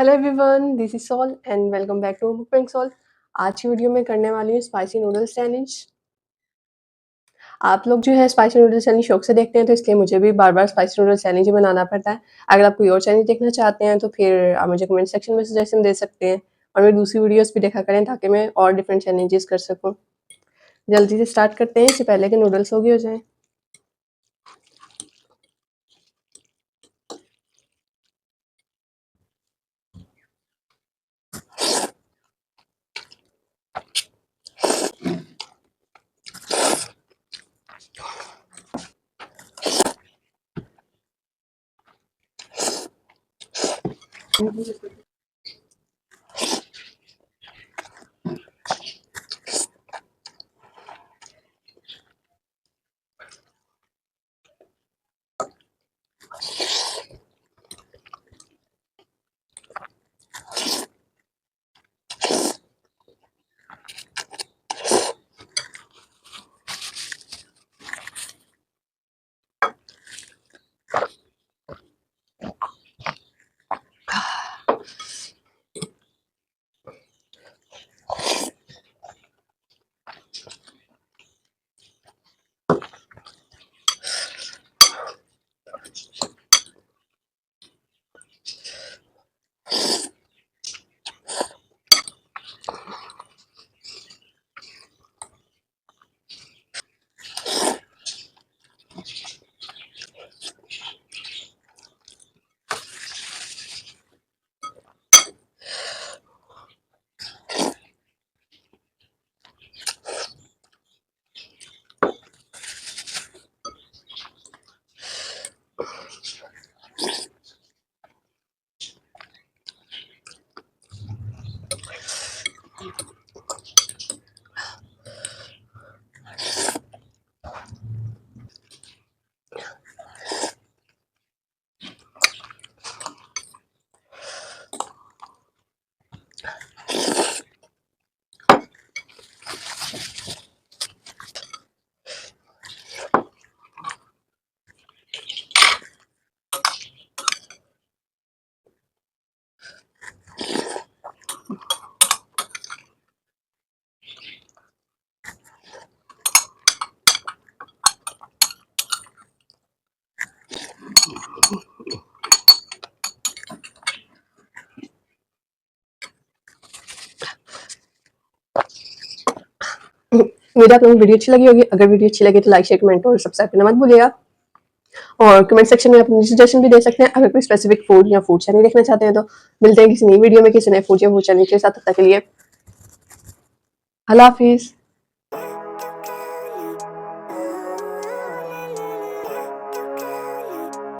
Hello everyone, this is Saul and welcome back to cooking Saul. आज की video में करने वाली हूँ स्पाइसी नूडल्स चैलेंज। आप लोग जो है स्पाइसी नूडल्स चैलेंज शौक से देखते हैं, तो इसलिए मुझे भी बार बार स्पाइसी नूडल्स चैलेंज ही बनाना पड़ता है। अगर आप कोई और चैलेंज देखना चाहते हैं तो फिर आप मुझे कमेंट सेक्शन में सजेशन दे सकते हैं और मेरी दूसरी वीडियोस भी देखा करें ताकि मैं और डिफरेंट चैलेंजेस कर सकूँ। जल्दी से स्टार्ट करते हैं, इससे पहले कि नूडल्स होगी हो जाए। मेरी आप लोगों को वीडियो अच्छी लगी होगी। अगर वीडियो अच्छी लगी तो लाइक शेयर कमेंट और सब्सक्राइब करना मत भूलिएगा। और कमेंट सेक्शन में अपनी सजेशन भी दे सकते हैं। अगर कोई स्पेसिफिक फूड या फूड चैनल देखना चाहते हैं तो मिलते हैं किसी नई वीडियो में किसी नए फूड या फूड चैनल के साथ। तब तक के लिए अल्लाह हाफिज़।